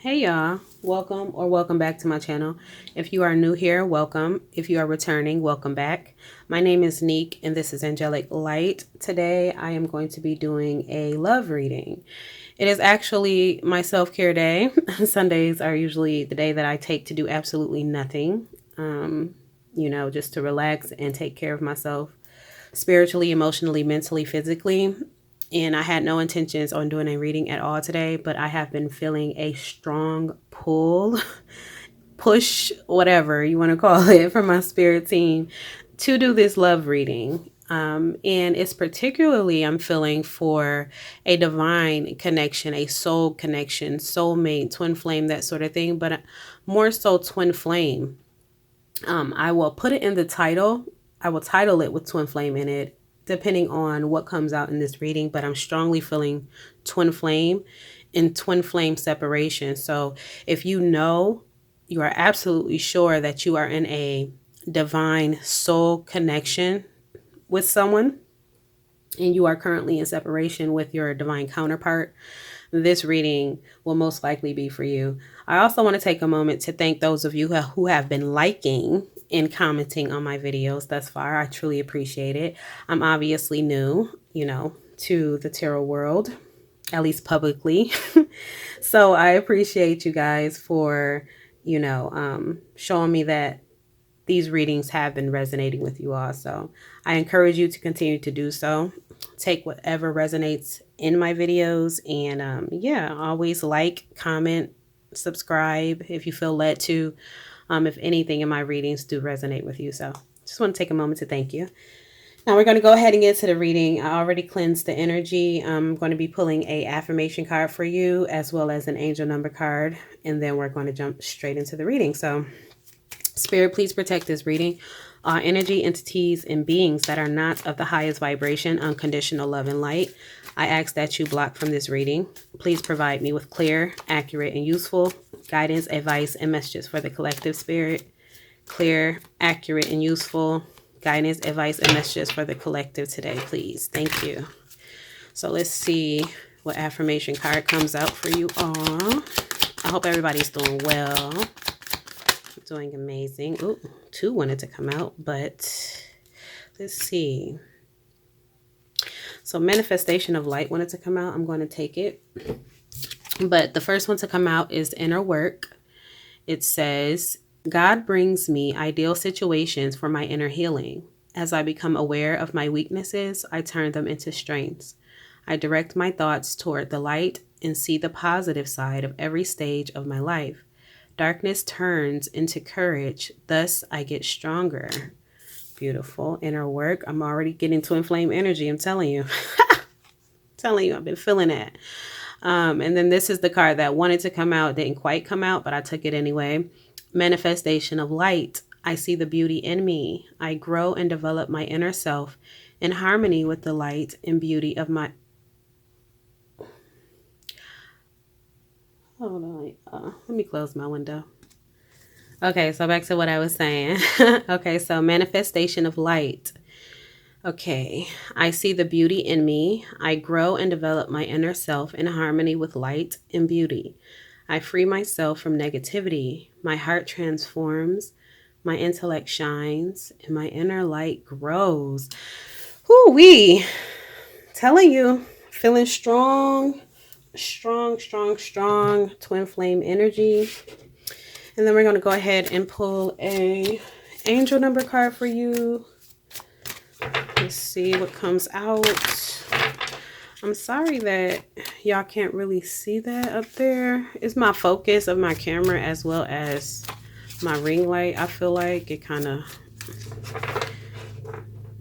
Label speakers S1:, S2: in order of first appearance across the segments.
S1: Hey y'all, welcome back to my channel. If you are new here, welcome. If you are returning, welcome back. My name is Neek and this is Angelic Light. Today I am going to be doing a love reading. It is actually my self-care day. Sundays are usually the day that I take to do absolutely nothing. Just to relax and take care of myself spiritually, emotionally, mentally, physically. And I had no intentions on doing a reading at all today, but I have been feeling a strong pull, push, whatever you want to call it, from my spirit team to do this love reading. And it's particularly, I'm feeling for a divine connection, a soul connection, soulmate, twin flame, that sort of thing, but more so twin flame. I will put it in the title. I will title it with twin flame in it, depending on what comes out in this reading, but I'm strongly feeling twin flame and twin flame separation. So if you know, you are absolutely sure that you are in a divine soul connection with someone and you are currently in separation with your divine counterpart, this reading will most likely be for you. I also want to take a moment to thank those of you who have been liking and commenting on my videos thus far. I truly appreciate it. I'm obviously new, to the tarot world, at least publicly. So I appreciate you guys for, showing me that these readings have been resonating with you all. So I encourage you to continue to do so. Take whatever resonates in my videos and always like, comment, subscribe if you feel led to, if anything in my readings do resonate with you. So just want to take a moment to thank you. Now we're going to go ahead and get to the reading. I already cleansed the energy. I'm going to be pulling a affirmation card for you as well as an angel number card, and then we're going to jump straight into the reading. So Spirit, please protect this reading. Energy, entities, and beings that are not of the highest vibration, unconditional love and light, I ask that you block from this reading. Please provide me with clear, accurate, and useful guidance, advice, and messages for the collective spirit. Clear, accurate, and useful guidance, advice, and messages for the collective today, please. Thank you. So let's see what affirmation card comes out for you all. I hope everybody's doing well. Doing amazing. Ooh, two wanted to come out, but let's see. So manifestation of light wanted to come out. I'm going to take it. But the first one to come out is inner work. It says, God brings me ideal situations for my inner healing. As I become aware of my weaknesses, I turn them into strengths. I direct my thoughts toward the light and see the positive side of every stage of my life. Darkness turns into courage. Thus, I get stronger. Beautiful. Inner work. I'm already getting twin flame energy. I'm telling you. I've been feeling it. And then this is the card that wanted to come out. Didn't quite come out, but I took it anyway. Manifestation of light. I see the beauty in me. I grow and develop my inner self in harmony with the light and beauty of my... Hold on. Let me close my window. Okay, so back to what I was saying. Okay, so manifestation of light. Okay, I see the beauty in me. I grow and develop my inner self in harmony with light and beauty. I free myself from negativity. My heart transforms. My intellect shines. And my inner light grows. Whoo-wee. Telling you, feeling strong. Strong twin flame energy. And then we're going to go ahead and pull a angel number card for you. Let's see what comes out. I'm sorry that y'all can't really see that up there. It's my focus of my camera as well as my ring light. I feel like it kind of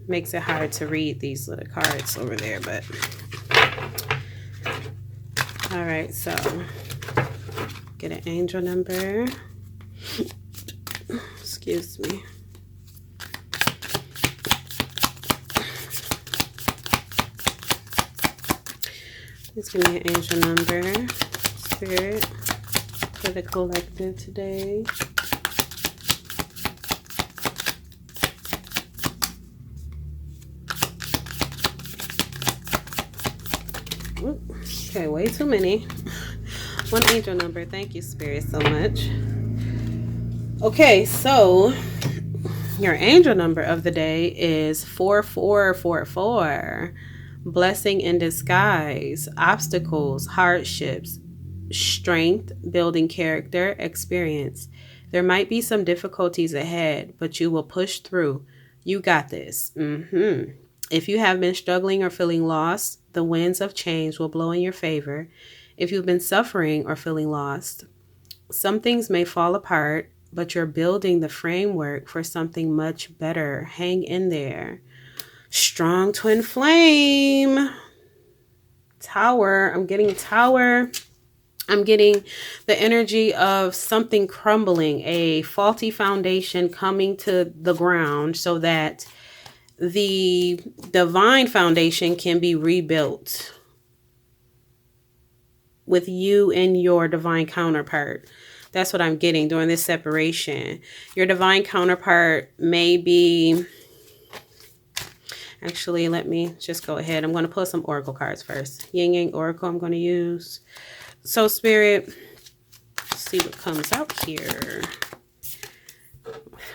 S1: makes it hard to read these little cards over there, but all right, so get an angel number. Excuse me. Please give me an angel number, Spirit, for the collective today. Okay, way too many. One angel number. Thank you, Spirit, so much. Okay, so your angel number of the day is 4444. Blessing in disguise, obstacles, hardships, strength, building character, experience. There might be some difficulties ahead, but you will push through. You got this. If you have been struggling or feeling lost, the winds of change will blow in your favor. If you've been suffering or feeling lost, some things may fall apart, but you're building the framework for something much better. Hang in there. Strong twin flame. Tower. I'm getting tower. I'm getting the energy of something crumbling, a faulty foundation coming to the ground so that the divine foundation can be rebuilt with you and your divine counterpart. That's what I'm getting during this separation. Your divine counterpart may be... Actually, let me just go ahead. I'm going to pull some oracle cards first. Yin Yang Oracle I'm going to use. So, Spirit, let's see what comes out here.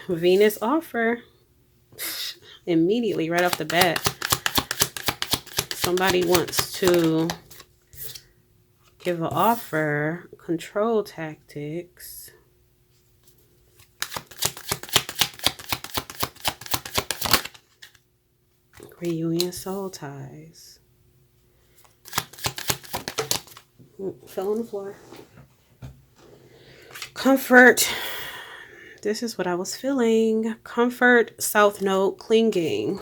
S1: Venus offer. Immediately, right off the bat. Somebody wants to give an offer. Control tactics. Reunion soul ties. Fell on the floor. Comfort. This is what I was feeling. Comfort, south node, clinging.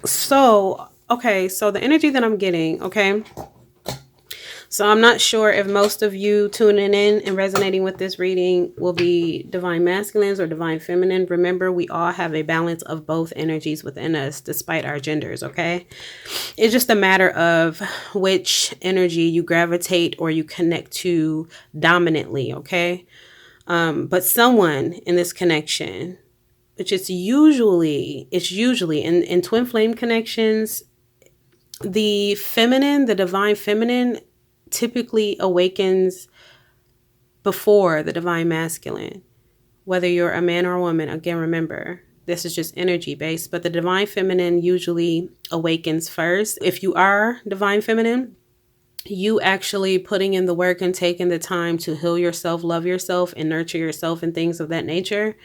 S1: So, okay, so the energy that I'm getting, okay. So I'm not sure if most of you tuning in and resonating with this reading will be divine masculines or divine feminine. Remember, we all have a balance of both energies within us, despite our genders, okay? It's just a matter of which energy you gravitate or you connect to dominantly, okay? But someone in this connection, which it's usually in twin flame connections, the feminine, the divine feminine, typically awakens before the divine masculine. Whether you're a man or a woman, again, remember, this is just energy based, but the divine feminine usually awakens first. If you are divine feminine, you actually putting in the work and taking the time to heal yourself, love yourself, and nurture yourself and things of that nature.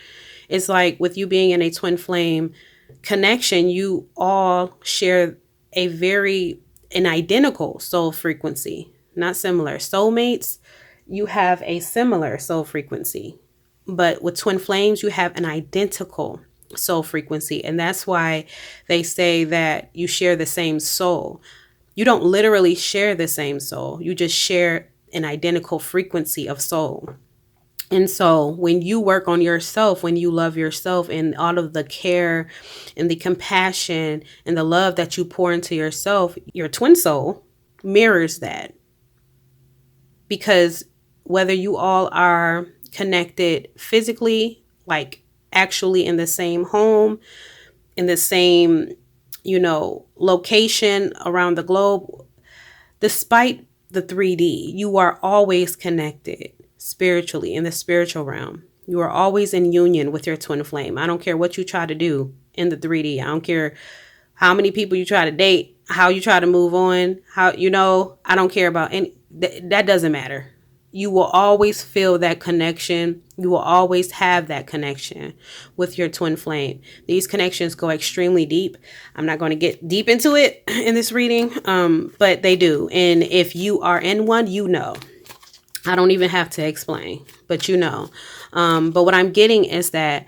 S1: It's like with you being in a twin flame connection, you all share an identical soul frequency. Not similar. Soulmates, you have a similar soul frequency. But with twin flames, you have an identical soul frequency. And that's why they say that you share the same soul. You don't literally share the same soul. You just share an identical frequency of soul. And so when you work on yourself, when you love yourself and all of the care and the compassion and the love that you pour into yourself, your twin soul mirrors that. Because whether you all are connected physically, like actually in the same home, in the same, location around the globe, despite the 3D, you are always connected spiritually in the spiritual realm. You are always in union with your twin flame. I don't care what you try to do in the 3D. I don't care how many people you try to date, how you try to move on, I don't care about any. That doesn't matter. You will always feel that connection. You will always have that connection with your twin flame. These connections go extremely deep. I'm not going to get deep into it in this reading, but they do. And if you are in one, I don't even have to explain, but but what I'm getting is that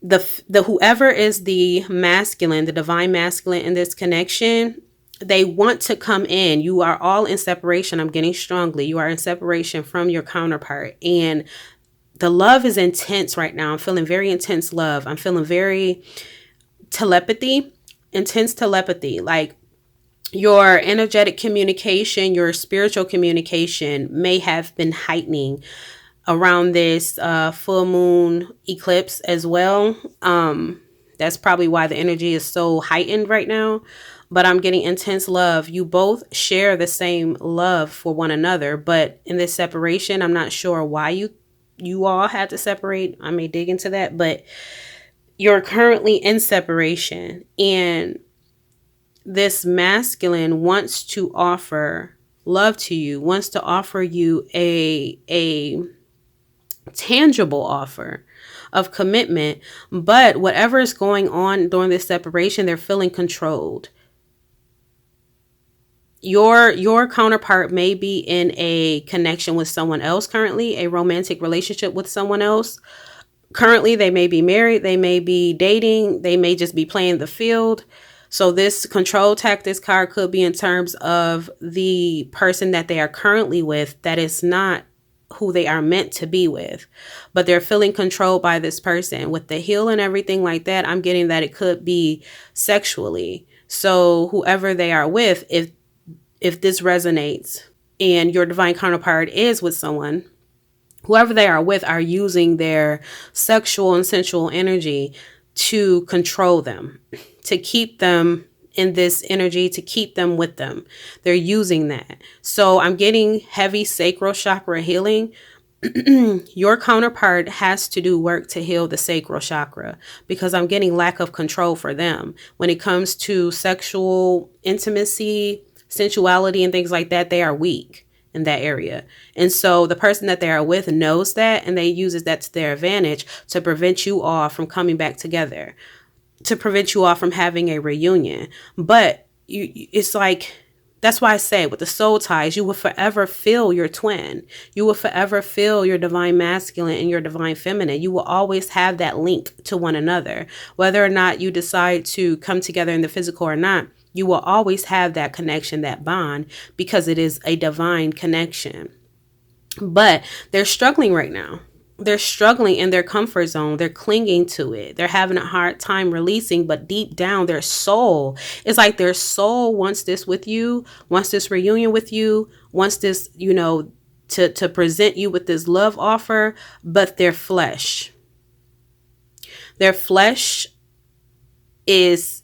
S1: the whoever is the masculine, the divine masculine in this connection, they want to come in. You are all in separation. I'm getting strongly. You are in separation from your counterpart. And the love is intense right now. I'm feeling very intense love. I'm feeling very intense telepathy. Like your energetic communication, your spiritual communication may have been heightening around this full moon eclipse as well. That's probably why the energy is so heightened right now. but I'm getting intense love. You both share the same love for one another, but in this separation, I'm not sure why you all had to separate. I may dig into that, but you're currently in separation, and this masculine wants to offer love to you, wants to offer you a tangible offer of commitment, but whatever is going on during this separation, they're feeling controlled. Your counterpart may be in a connection with someone else currently, a romantic relationship with someone else. Currently, they may be married, they may be dating, they may just be playing the field. So this control tactics card could be in terms of the person that they are currently with that is not who they are meant to be with, but they're feeling controlled by this person. With the heel and everything like that, I'm getting that it could be sexually. So whoever they are with, if this resonates and your divine counterpart is with someone, whoever they are with are using their sexual and sensual energy to control them, to keep them in this energy, to keep them with them. They're using that. So I'm getting heavy sacral chakra healing. Your counterpart has to do work to heal the sacral chakra, because I'm getting lack of control for them. When it comes to sexual intimacy, sensuality, and things like that, they are weak in that area. And so the person that they are with knows that, and they uses that to their advantage to prevent you all from coming back together, to prevent you all from having a reunion. But it's like, that's why I say with the soul ties, you will forever feel your twin. You will forever feel your divine masculine and your divine feminine. You will always have that link to one another. Whether or not you decide to come together in the physical or not, you will always have that connection, that bond, because it is a divine connection. But they're struggling right now. They're struggling in their comfort zone. They're clinging to it. They're having a hard time releasing, but deep down their soul, it's like their soul wants this with you, wants this reunion with you, wants this, to present you with this love offer, but their flesh is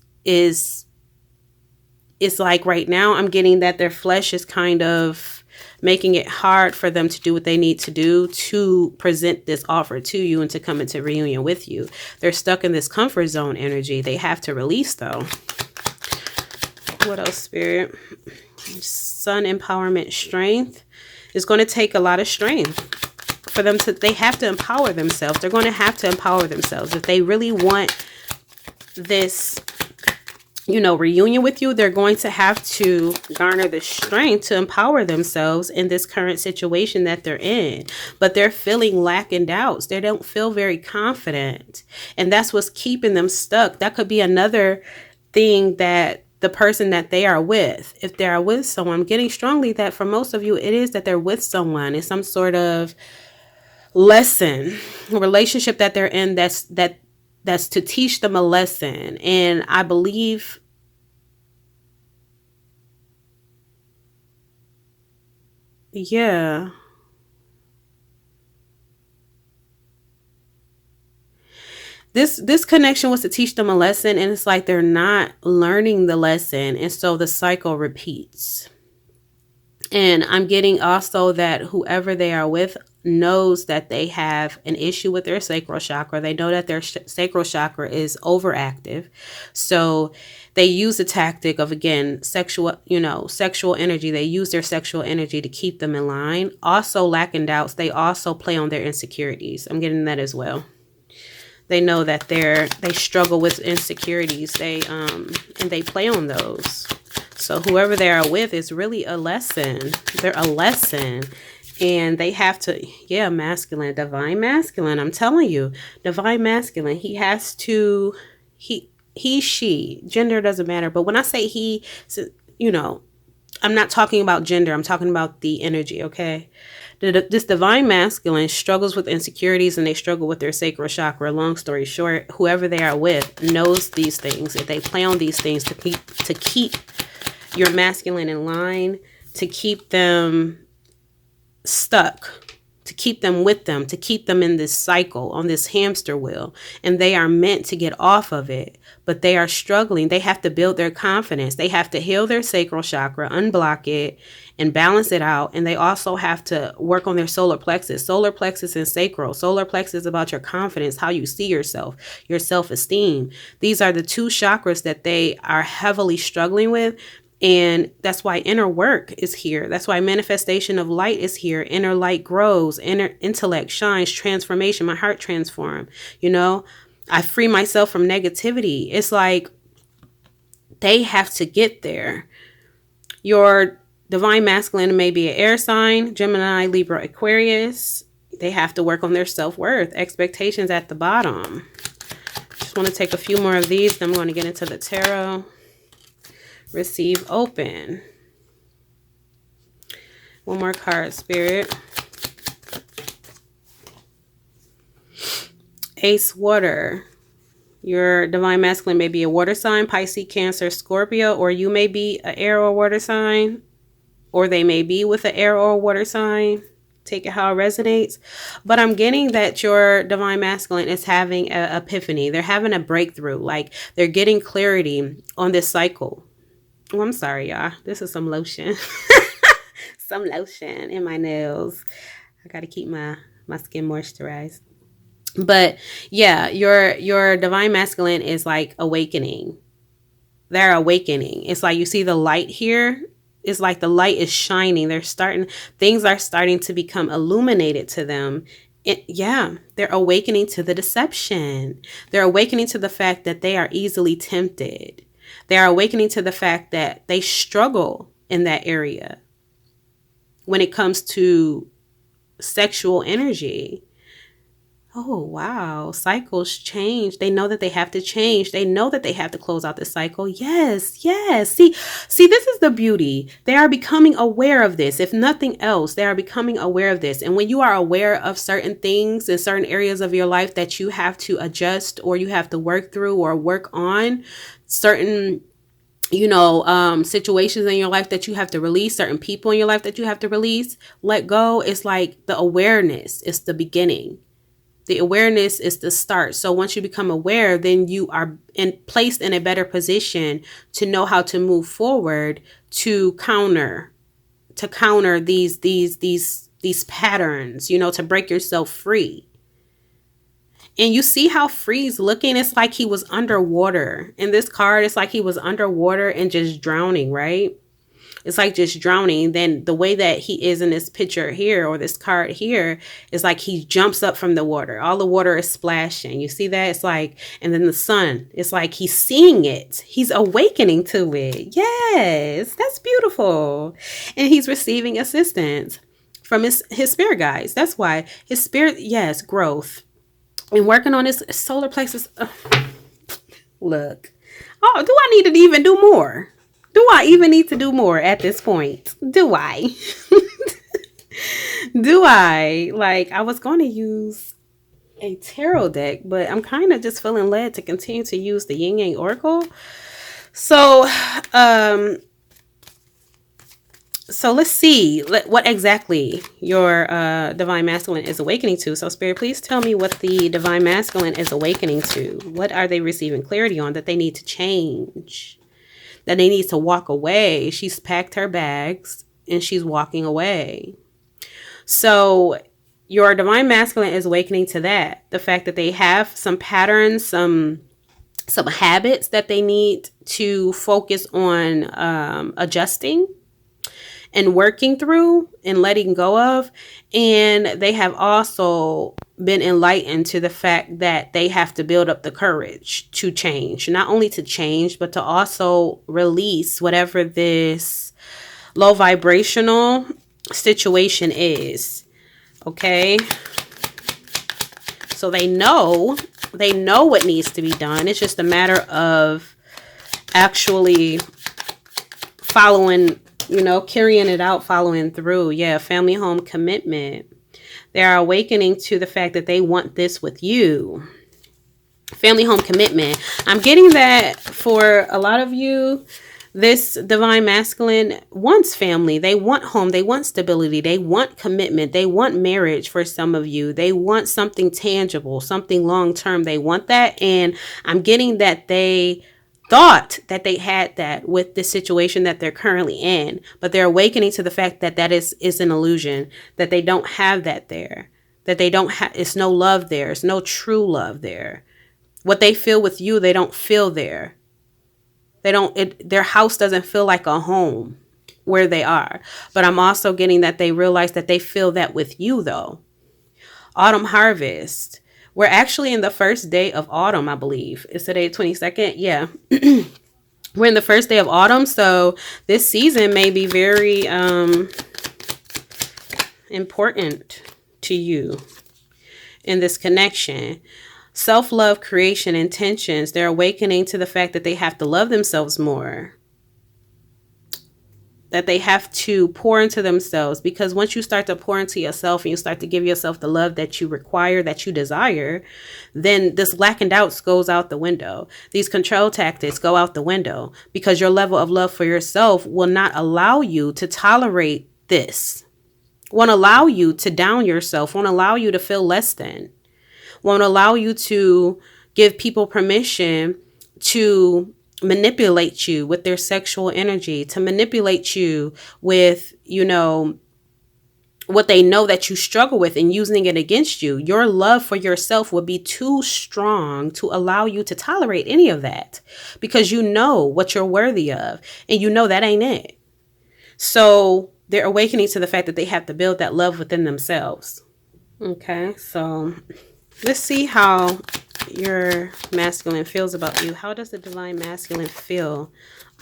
S1: like right now I'm getting that their flesh is kind of making it hard for them to do what they need to do to present this offer to you and to come into reunion with you. They're stuck in this comfort zone energy. They have to release though. What else, Spirit? Sun empowerment strength. It's going to take a lot of strength for them they have to empower themselves. They're going to have to empower themselves. If they really want this reunion with you, they're going to have to garner the strength to empower themselves in this current situation that they're in. But they're feeling lack and doubts. They don't feel very confident. And that's what's keeping them stuck. That could be another thing that the person that they are with, if they are with someone, I'm getting strongly that for most of you, it is that they're with someone. It's some sort of lesson, relationship that they're in that's to teach them a lesson. And I believe this connection was to teach them a lesson, and it's like they're not learning the lesson, and so the cycle repeats. And I'm getting also that whoever they are with knows that they have an issue with their sacral chakra. They know that their sacral chakra is overactive. So they use the tactic of, again, sexual energy. They use their sexual energy to keep them in line. Also, lacking doubts. They also play on their insecurities. I'm getting that as well. They know that they struggle with insecurities. And they play on those. So whoever they are with is really a lesson. They're a lesson. And they have to, masculine, divine masculine. I'm telling you, divine masculine. He has to, she, gender doesn't matter. But when I say he, I'm not talking about gender. I'm talking about the energy, okay? This divine masculine struggles with insecurities, and they struggle with their sacral chakra. Long story short, whoever they are with knows these things. If they play on these things to keep your masculine in line, to keep them stuck, to keep them with them, to keep them in this cycle, on this hamster wheel. And they are meant to get off of it, but they are struggling. They have to build their confidence. They have to heal their sacral chakra, unblock it, and balance it out. And they also have to work on their solar plexus. Solar plexus and sacral. Solar plexus is about your confidence, how you see yourself, your self-esteem. These are the two chakras that they are heavily struggling with. And that's why inner work is here. That's why manifestation of light is here. Inner light grows, inner intellect shines, transformation, my heart transform. You know, I free myself from negativity. It's like they have to get there. Your divine masculine may be an air sign, Gemini, Libra, Aquarius. They have to work on their self-worth. Expectations at the bottom. Just want to take a few more of these. Then I'm going to get into the tarot. Receive, open. One more card, Spirit. Ace, water. Your divine masculine may be a water sign, Pisces, Cancer, Scorpio, or you may be an air or water sign, or they may be with an air or water sign. Take it how it resonates. But I'm getting that your divine masculine is having an epiphany. They're having a breakthrough. Like they're getting clarity on this cycle. Oh, I'm sorry, y'all. This is some lotion. Some lotion in my nails. I got to keep my skin moisturized. But yeah, your divine masculine is like awakening. They're awakening. It's like you see the light here. It's like the light is shining. Things are starting to become illuminated to them. They're awakening to the deception. They're awakening to the fact that they are easily tempted. They are awakening to the fact that they struggle in that area when it comes to sexual energy. Oh, wow. Cycles change. They know that they have to change. They know that they have to close out the cycle. Yes, yes. See, this is the beauty. They are becoming aware of this. If nothing else, they are becoming aware of this. And when you are aware of certain things in certain areas of your life that you have to adjust or you have to work through or work on, certain situations in your life that you have to release, certain people in your life that you have to release, let go. It's like the awareness is the beginning. The awareness is the start. So once you become aware, then you are placed in a better position to know how to move forward to counter these patterns, to break yourself free. And you see how Free's looking? It's like he was underwater. In this card, it's like he was underwater and just drowning, right? It's like just drowning. Then the way that he is in this picture here or this card here is like he jumps up from the water. All the water is splashing. You see that? It's like, and then the sun, it's like he's seeing it. He's awakening to it. Yes, that's beautiful. And he's receiving assistance from his spirit guides. That's why his spirit, yes, growth. And working on his solar plexus. Look. Oh, do I need to even do more? Do I even need to do more at this point? Do I? I was going to use a tarot deck, but I'm kind of just feeling led to continue to use the Yin Yang Oracle. So let's see what exactly your divine masculine is awakening to. So Spirit, please tell me what the divine masculine is awakening to. What are they receiving clarity on that they need to change? That they need to walk away. She's packed her bags and she's walking away. So your divine masculine is awakening to that. The fact that they have some patterns, some habits that they need to focus on adjusting and working through and letting go of. And they have also been enlightened to the fact that they have to build up the courage to change, not only to change, but to also release whatever this low vibrational situation is. Okay. So they know what needs to be done. It's just a matter of actually following, carrying it out, following through. Yeah. Family home commitment. They are awakening to the fact that they want this with you. Family home commitment. I'm getting that for a lot of you. This divine masculine wants family. They want home. They want stability. They want commitment. They want marriage for some of you. They want something tangible, something long term. They want that. And I'm getting that they thought that they had that with the situation that they're currently in, but they're awakening to the fact that that is an illusion, that they don't have that there, that they don't have, it's no love there. It's no true love there. What they feel with you, they don't feel there. They don't, their house doesn't feel like a home where they are. But I'm also getting that they realize that they feel that with you though. Autumn harvest. We're actually in the first day of autumn, I believe. Is today 22nd? Yeah. We're in the first day of autumn. So this season may be very important to you in this connection. Self-love, creation, intentions. They're awakening to the fact that they have to love themselves more. That they have to pour into themselves. Because once you start to pour into yourself and you start to give yourself the love that you require, that you desire, then this lack and doubts goes out the window. These control tactics go out the window. Because your level of love for yourself will not allow you to tolerate this. Won't allow you to down yourself. Won't allow you to feel less than. Won't allow you to give people permission to manipulate you with their sexual energy, to manipulate you with, what they know that you struggle with and using it against you. Your love for yourself would be too strong to allow you to tolerate any of that, because you know what you're worthy of and you know that ain't it. So they're awakening to the fact that they have to build that love within themselves. Okay, so let's see how your masculine feels about you. How does the divine masculine feel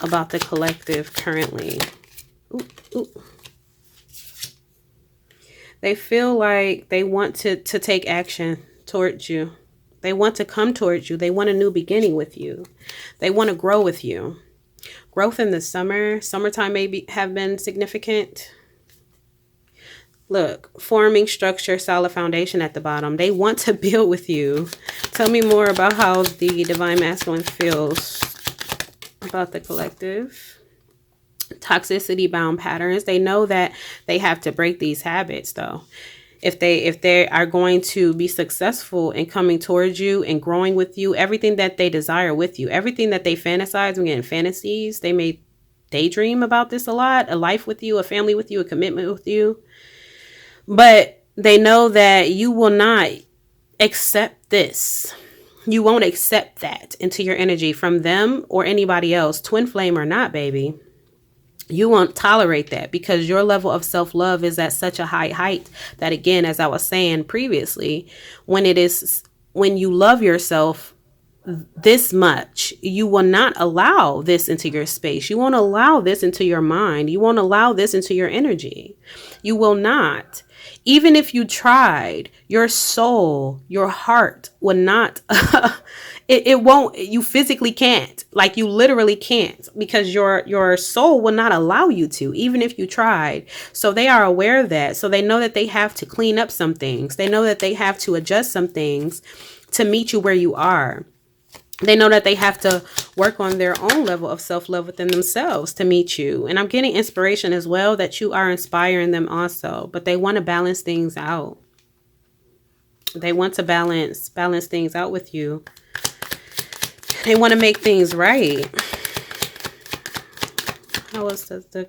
S1: about the collective currently? Ooh. They feel like they want to take action towards you. They want to come towards you. They want a new beginning with you. They want to grow with you. Growth in the summertime may have been significant. Look, forming structure, solid foundation at the bottom. They want to build with you. Tell me more about how the divine masculine feels about the collective. Toxicity bound patterns. They know that they have to break these habits though. If they are going to be successful in coming towards you and growing with you, everything that they desire with you, everything that they fantasize, when getting fantasies, they may daydream about this a lot, a life with you, a family with you, a commitment with you. But they know that you will not accept this. You won't accept that into your energy from them or anybody else, twin flame or not, baby. You won't tolerate that because your level of self-love is at such a high height that, again, as I was saying previously, when you love yourself this much, you will not allow this into your space. You won't allow this into your mind. You won't allow this into your energy. You will not. Even if you tried, your soul, your heart would not, it won't, you physically can't, like you literally can't, because your soul will not allow you to, even if you tried. So they are aware of that. So they know that they have to clean up some things. They know that they have to adjust some things to meet you where you are. They know that they have to work on their own level of self-love within themselves to meet you. And I'm getting inspiration as well that you are inspiring them also. But they want to balance things out. They want to balance things out with you. They want to make things right. How else does the...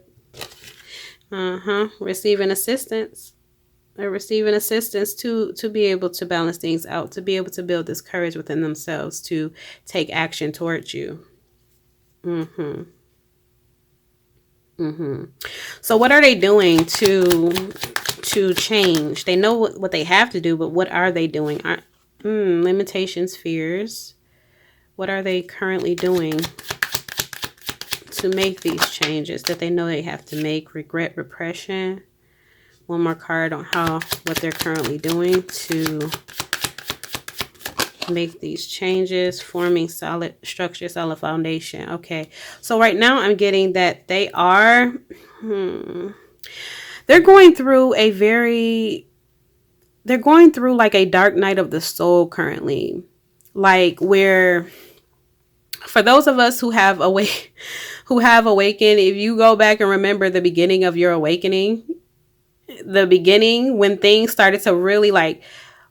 S1: Receiving assistance. They're receiving assistance to be able to balance things out, to be able to build this courage within themselves, to take action towards you. So what are they doing to change? They know what they have to do, but what are they doing? Limitations, fears. What are they currently doing to make these changes that they know they have to make? Regret, repression. One more card on what they're currently doing to make these changes. Forming solid structure, solid foundation. Okay, so right now I'm getting that they are they're going through like a dark night of the soul currently, like where For those of us who have awakened, if you go back and remember the beginning of your awakening, the beginning when things started to really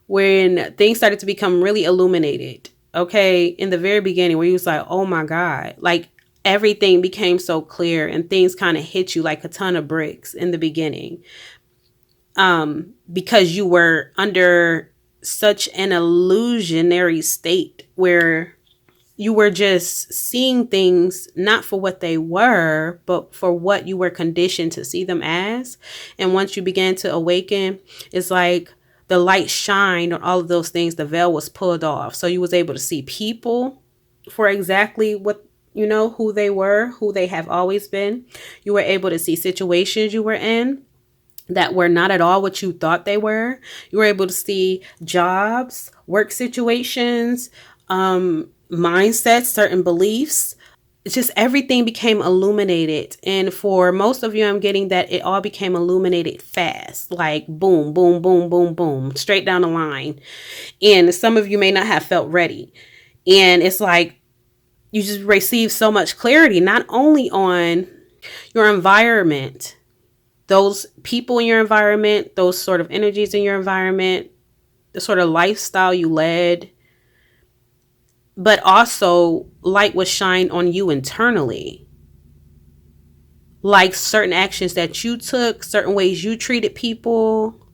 S1: when things started to become really illuminated, okay, in the very beginning, where you was like, oh my God, like everything became so clear and things kind of hit you like a ton of bricks in the beginning, because you were under such an illusionary state where you were just seeing things not for what they were, but for what you were conditioned to see them as. And once you began to awaken, it's like the light shined on all of those things. The veil was pulled off. So you was able to see people for exactly what, who they were, who they have always been. You were able to see situations you were in that were not at all what you thought they were. You were able to see jobs, work situations, mindsets, certain beliefs. It's just everything became illuminated. And for most of you, I'm getting that it all became illuminated fast, like boom, boom, boom, boom, boom, straight down the line. And some of you may not have felt ready. And it's like you just receive so much clarity, not only on your environment, those people in your environment, those sort of energies in your environment, the sort of lifestyle you led, but also light was shined on you internally. Like certain actions that you took, certain ways you treated people,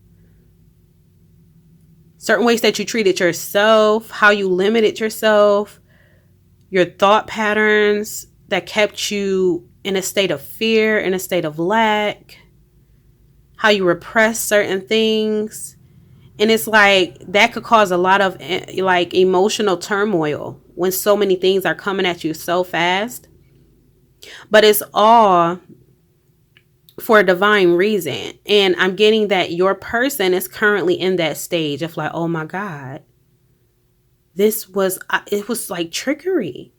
S1: certain ways that you treated yourself, how you limited yourself, your thought patterns that kept you in a state of fear, in a state of lack, how you repress certain things. And it's like that could cause a lot of like emotional turmoil when so many things are coming at you so fast. But it's all for a divine reason. And I'm getting that your person is currently in that stage of like, oh my God, it was like trickery,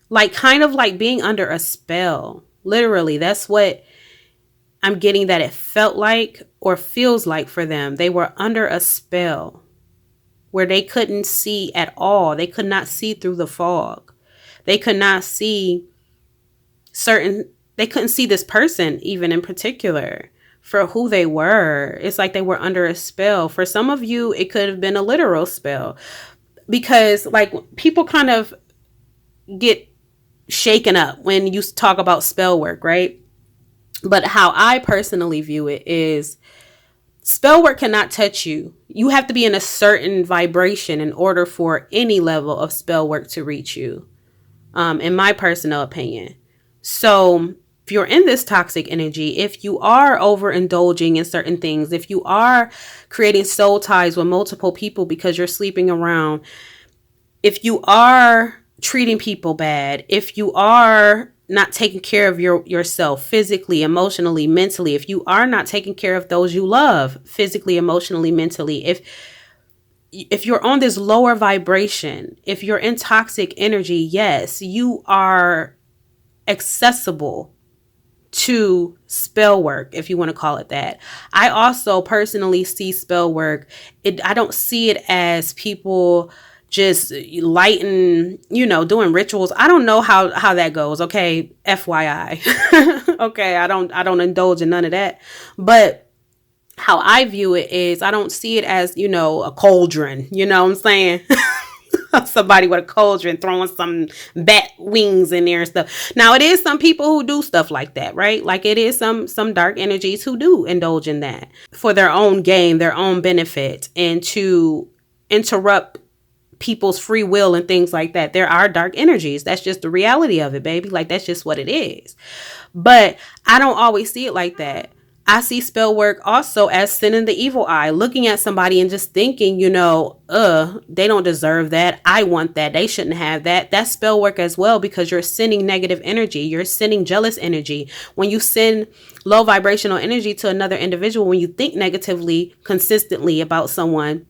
S1: like kind of like being under a spell. Literally, that's what I'm getting that it felt like or feels like for them. They were under a spell where they couldn't see at all. They could not see through the fog. They could not see they couldn't see this person even in particular for who they were. It's like they were under a spell. For some of you, it could have been a literal spell, because like people kind of get shaken up when you talk about spell work, right? But how I personally view it is spell work cannot touch you. You have to be in a certain vibration in order for any level of spell work to reach you, in my personal opinion. So if you're in this toxic energy, if you are overindulging in certain things, if you are creating soul ties with multiple people because you're sleeping around, if you are treating people bad, if you are not taking care of yourself physically, emotionally, mentally, if you are not taking care of those you love physically, emotionally, mentally, if you're on this lower vibration, if you're in toxic energy, yes, you are accessible to spell work, if you want to call it that. I also personally see spell work. I don't see it as people just lighting, doing rituals. I don't know how that goes. Okay. FYI. Okay. I don't indulge in none of that. But how I view it is I don't see it as, a cauldron, you know what I'm saying? Somebody with a cauldron throwing some bat wings in there and stuff. Now it is some people who do stuff like that, right? Like it is some dark energies who do indulge in that for their own gain, their own benefit, and to interrupt people's free will and things like that. There are dark energies. That's just the reality of it, baby. Like that's just what it is. But I don't always see it like that. I see spell work also as sending the evil eye, looking at somebody and just thinking, they don't deserve that. I want that. They shouldn't have that. That's spell work as well, because you're sending negative energy. You're sending jealous energy. When you send low vibrational energy to another individual, when you think negatively consistently about someone,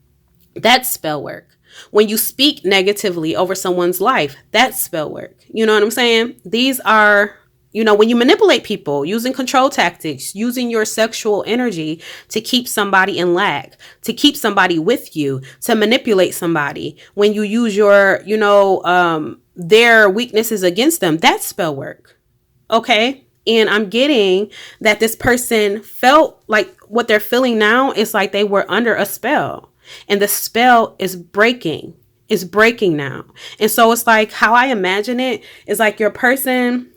S1: that's spell work. When you speak negatively over someone's life, that's spell work. You know what I'm saying? These are when you manipulate people using control tactics, using your sexual energy to keep somebody in lack, to keep somebody with you, to manipulate somebody, when you use your, their weaknesses against them, that's spell work. Okay. And I'm getting that this person felt like what they're feeling now is like they were under a spell, and the spell is breaking. It's breaking now. And so it's like how I imagine it is like your person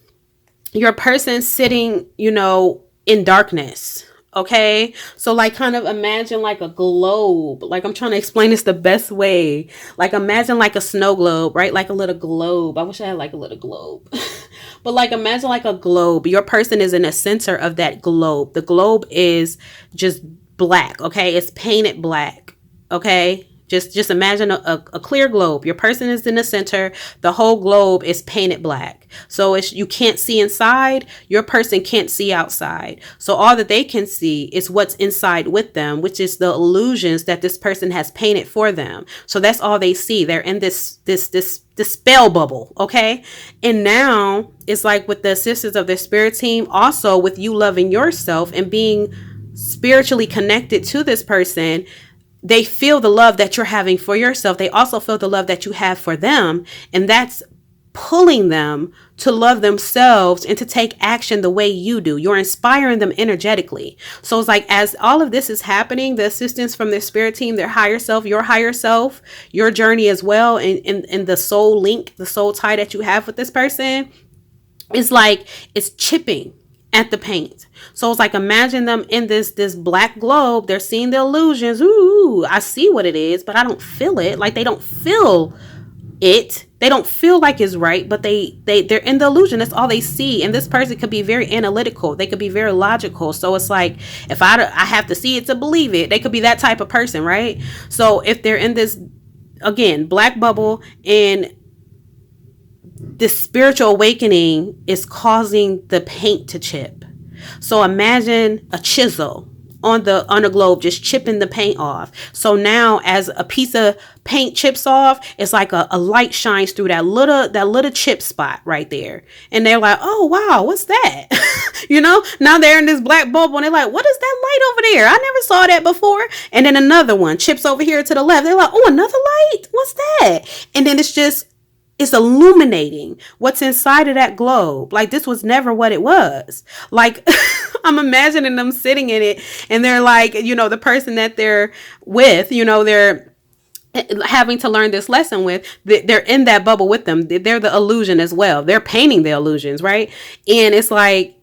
S1: sitting, in darkness. Okay. So like kind of imagine like a globe. Like I'm trying to explain this the best way. Like imagine like a snow globe, right? Like a little globe. I wish I had like a little globe. But like imagine like a globe. Your person is in the center of that globe. The globe is just black. Okay. It's painted black. Okay. Just imagine a clear globe. Your person is in the center. The whole globe is painted black. So you can't see inside. Your person can't see outside. So all that they can see is what's inside with them, which is the illusions that this person has painted for them. So that's all they see. They're in this spell bubble. Okay. And now it's like with the assistance of their spirit team, also with you loving yourself and being spiritually connected to this person, they feel the love that you're having for yourself. They also feel the love that you have for them. And that's pulling them to love themselves and to take action the way you do. You're inspiring them energetically. So it's like, as all of this is happening, the assistance from their spirit team, their higher self, your journey as well, and the soul link, the soul tie that you have with this person, is like, it's chipping at the paint. So it's like, imagine them in this black globe. They're seeing the illusions. Ooh, I see what it is, but I don't feel it. Like they don't feel it. They don't feel like it's right, but they're in the illusion. That's all they see. And this person could be very analytical. They could be very logical. So it's like, if I have to see it to believe it, they could be that type of person, right? So if they're in this, again, black bubble, and this spiritual awakening is causing the paint to chip. So imagine a chisel on the globe just chipping the paint off. So now as a piece of paint chips off, it's like a light shines through that little chip spot right there. And they're like, oh wow, what's that? Now they're in this black bubble and they're like, what is that light over there? I never saw that before. And then another one chips over here to the left. They're like, oh, another light? What's that? And then it's illuminating what's inside of that globe. Like this was never what it was. Like I'm imagining them sitting in it, and they're like, the person that they're with, they're having to learn this lesson with, they're in that bubble with them. They're the illusion as well. They're painting the illusions, right? And it's like,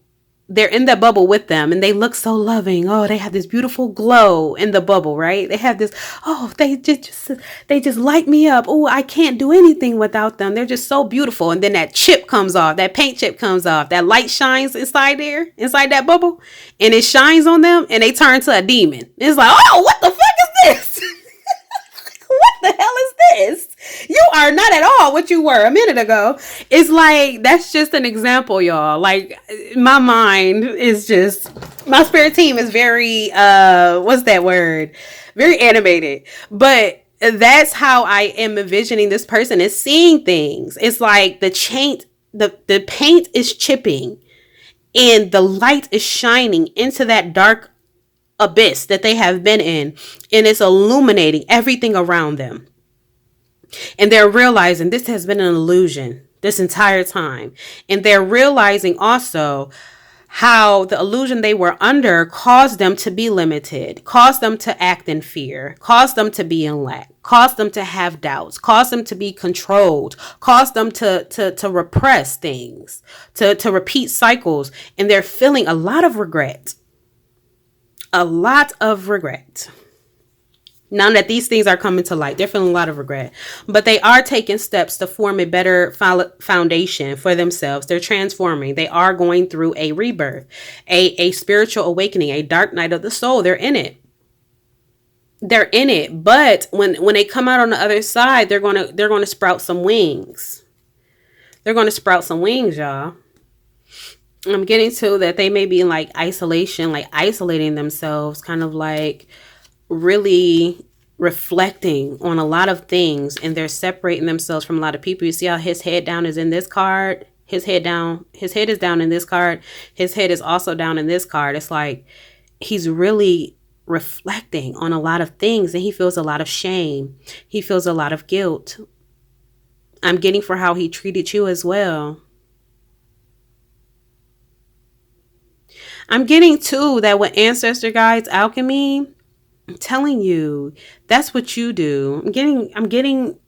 S1: they're in that bubble with them, and they look so loving. Oh, they have this beautiful glow in the bubble, right? They have this, oh, they just light me up. Oh, I can't do anything without them. They're just so beautiful. And then that chip comes off, that paint chip comes off, that light shines inside that bubble, and it shines on them, and they turn to a demon. It's like, oh, what the fuck is this? What the hell is this? You are not at all what you were a minute ago. It's like, that's just an example, y'all. Like my mind is just, my spirit team is very, what's that word? Very animated. But that's how I am envisioning this person is seeing things. It's like the paint is chipping and the light is shining into that dark abyss that they have been in, and it's illuminating everything around them. And they're realizing this has been an illusion this entire time. And they're realizing also how the illusion they were under caused them to be limited, caused them to act in fear, caused them to be in lack, caused them to have doubts, caused them to be controlled, caused them to repress things, to repeat cycles. And they're feeling a lot of regret. A lot of regret. Now that these things are coming to light, they're feeling a lot of regret, but they are taking steps to form a better foundation for themselves. They're transforming. They are going through a rebirth, a spiritual awakening, a dark night of the soul. They're in it. They're in it. But when they come out on the other side, they're going to sprout some wings. They're going to sprout some wings, y'all. I'm getting to that they may be in like isolation, like isolating themselves, kind of like really reflecting on a lot of things, and they're separating themselves from a lot of people. You see how his head down is in this card? His head down. His head is down in this card. His head is also down in this card. It's like he's really reflecting on a lot of things and he feels a lot of shame. He feels a lot of guilt. I'm getting for how he treated you as well. I'm getting too that with ancestor guides alchemy, I'm telling you, that's what you do. I'm getting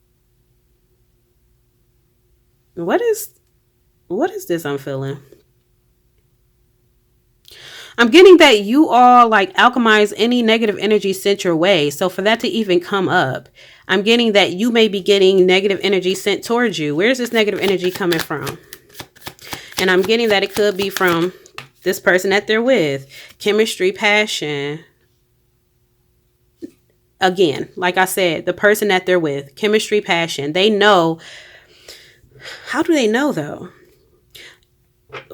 S1: what is this I'm feeling? I'm getting that you all like alchemize any negative energy sent your way. So for that to even come up, I'm getting that you may be getting negative energy sent towards you. Where's this negative energy coming from? And I'm getting that it could be from this person that they're with. Chemistry, passion. Again, like I said, the person that they're with. Chemistry, passion. They know. How do they know though?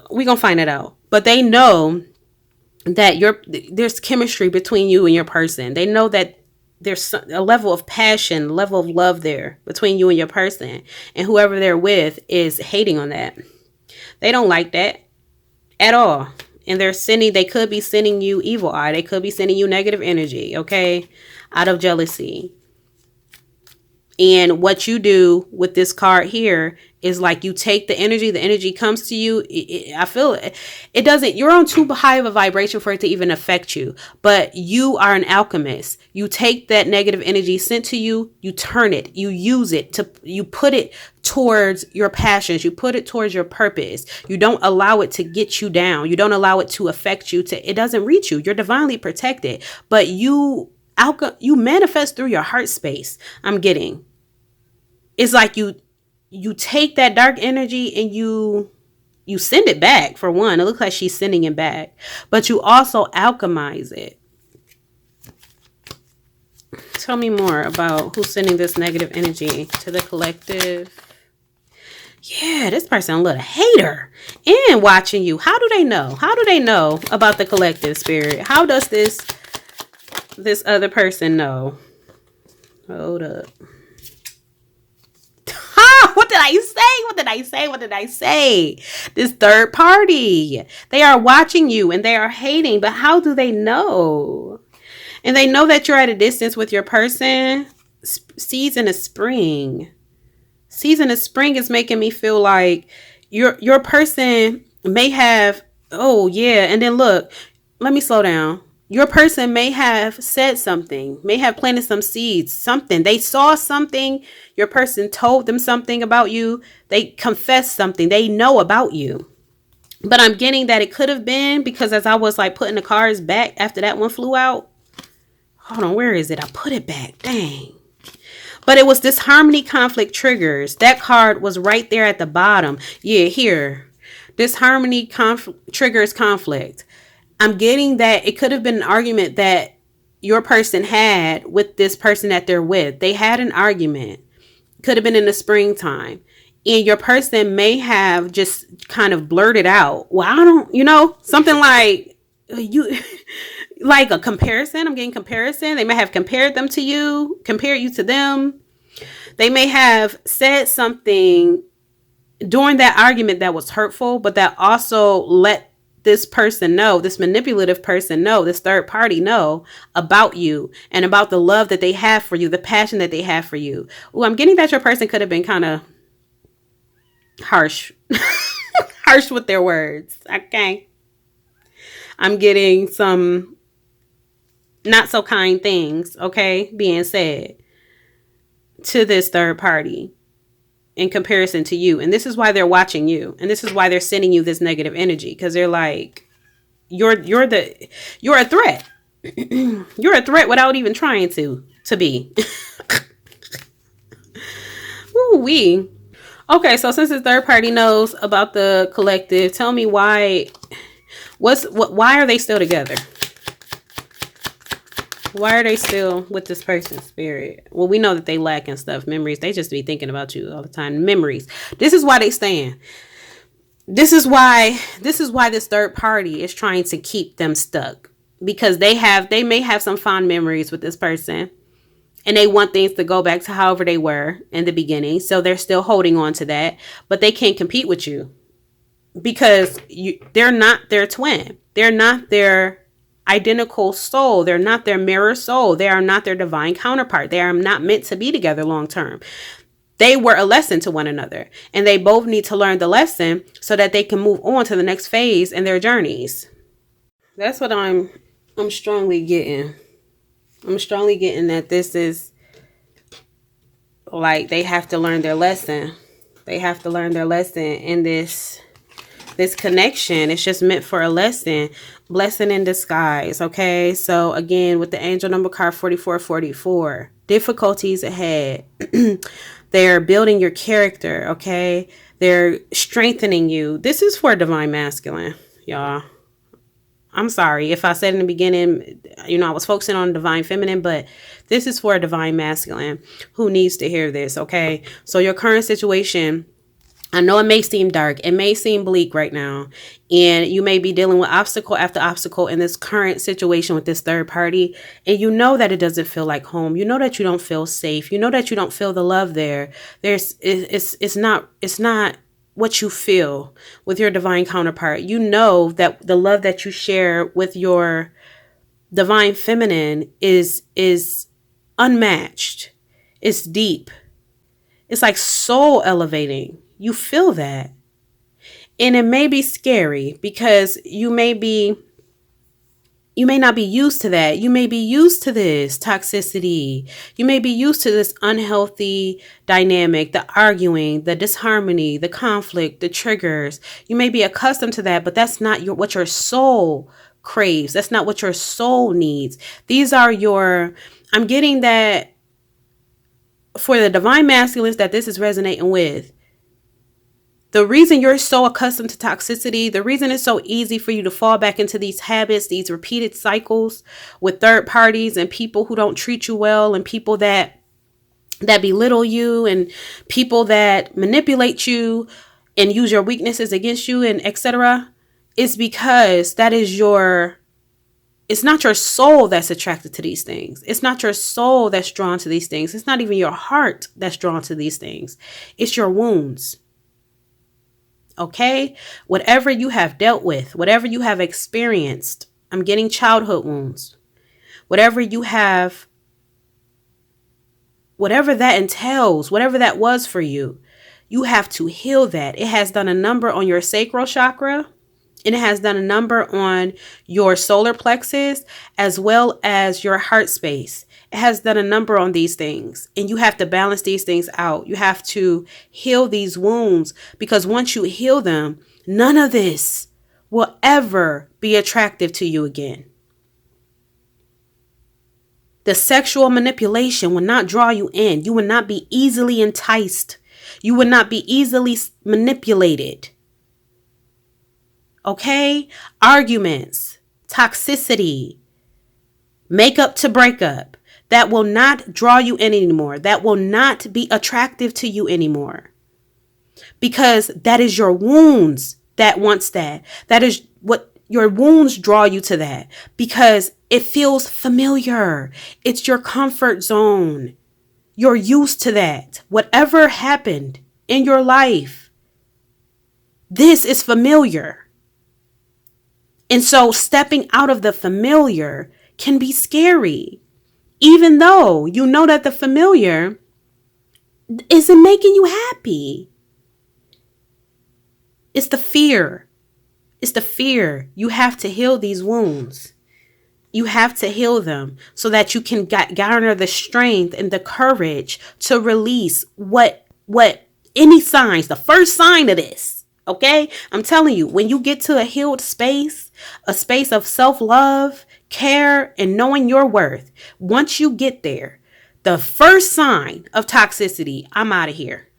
S1: We're going to find it out. But they know that there's chemistry between you and your person. They know that there's a level of passion, level of love there between you and your person. And whoever they're with is hating on that. They don't like that at all. And they could be sending you evil eye. They could be sending you negative energy, okay? Out of jealousy. And what you do with this card here is like you take the energy comes to you. I feel it doesn't, you're on too high of a vibration for it to even affect you. But you are an alchemist. You take that negative energy sent to you, you turn it, you use it you put it towards your passions. You put it towards your purpose. You don't allow it to get you down. You don't allow it to affect you. It doesn't reach you. You're divinely protected. But you manifest through your heart space. I'm getting. It's like you take that dark energy and you send it back. For one, it looks like she's sending it back. But you also alchemize it. Tell me more about who's sending this negative energy to the collective. Yeah, this person a little hater and watching you. How do they know? How do they know about the collective, spirit? How does this other person know? Hold up. What did I say? What did I say? What did I say? This third party. They are watching you and they are hating. But how do they know? And they know that you're at a distance with your person. Season of spring. Season of spring is making me feel like your person may have, oh yeah. And then look, let me slow down. Your person may have said something, may have planted some seeds, something. They saw something. Your person told them something about you. They confessed something. They know about you. But I'm getting that it could have been because as I was like putting the cards back after that one flew out. Hold on, where is it? I put it back. Dang. But it was this harmony conflict triggers. That card was right there at the bottom. Yeah, here. This harmony triggers conflict. I'm getting that it could have been an argument that your person had with this person that they're with. They had an argument. Could have been in the springtime. And your person may have just kind of blurted out. Well, I don't, something like you, like a comparison. I'm getting comparison. They may have compared you to them. They may have said something during that argument that was hurtful, but that also let this person know, this manipulative person know, this third party know about you and about the love that they have for you, the passion that they have for you. Oh, I'm getting that your person could have been kind of harsh, harsh with their words. Okay. I'm getting some not so kind things, okay, being said to this third party in comparison to you. And this is why they're watching you. And this is why they're sending you this negative energy. Because they're like, you're a threat. You're a threat without even trying to be. Ooh-wee. Okay, so since the third party knows about the collective, tell me why are they still together? Why are they still with this person, spirit? Well, we know that they lack in stuff, memories. They just be thinking about you all the time. Memories. This is why they stand. This is why this third party is trying to keep them stuck. Because they may have some fond memories with this person. And they want things to go back to however they were in the beginning. So they're still holding on to that. But they can't compete with you. because they're not their twin. They're not their identical soul. They're not their mirror soul. They are not their divine counterpart. They are not meant to be together long term. They were a lesson to one another, and they both need to learn the lesson so that they can move on to the next phase in their journeys. That's what I'm strongly getting. I'm strongly getting that this is like they have to learn their lesson. They have to learn their lesson in this connection. It's just meant for a lesson. Blessing in disguise. Okay. So again, with the angel number card 4444, difficulties ahead. They're building your character. Okay. They're strengthening you. This is for divine masculine, y'all. I'm sorry if I said in the beginning, I was focusing on divine feminine, but this is for a divine masculine who needs to hear this. Okay. So your current situation, I know it may seem dark. It may seem bleak right now. And you may be dealing with obstacle after obstacle in this current situation with this third party. And you know that it doesn't feel like home. You know that you don't feel safe. You know that you don't feel the love there. It's not what you feel with your divine counterpart. You know that the love that you share with your divine feminine is unmatched. It's deep. It's like soul elevating. You feel that. And it may be scary because you may not be used to that. You may be used to this toxicity. You may be used to this unhealthy dynamic, the arguing, the disharmony, the conflict, the triggers. You may be accustomed to that, but that's not what your soul craves. That's not what your soul needs. I'm getting that for the divine masculines that this is resonating with. The reason you're so accustomed to toxicity, the reason it's so easy for you to fall back into these habits, these repeated cycles with third parties and people who don't treat you well and people that belittle you and people that manipulate you and use your weaknesses against you and etc. is because it's not your soul that's attracted to these things. It's not your soul that's drawn to these things. It's not even your heart that's drawn to these things. It's your wounds. Okay, whatever you have dealt with, whatever you have experienced, I'm getting childhood wounds, whatever that entails, whatever that was for you, you have to heal that. It has done a number on your sacral chakra. And it has done a number on your solar plexus as well as your heart space. It has done a number on these things, and you have to balance these things out. You have to heal these wounds, because once you heal them, none of this will ever be attractive to you again. The sexual manipulation will not draw you in. You will not be easily enticed. You will not be easily manipulated. Okay? Arguments, toxicity, makeup to breakup. That will not draw you in anymore. That will not be attractive to you anymore. Because that is your wounds that wants that. That is what your wounds draw you to that. Because it feels familiar. It's your comfort zone. You're used to that. Whatever happened in your life, this is familiar. And so stepping out of the familiar can be scary. Even though you know that the familiar isn't making you happy. It's the fear. It's the fear. You have to heal these wounds. You have to heal them so that you can garner the strength and the courage to release what any signs, the first sign of this. Okay? I'm telling you, when you get to a healed space, a space of self-love, care, and knowing your worth, once you get there, the first sign of toxicity, I'm out of here.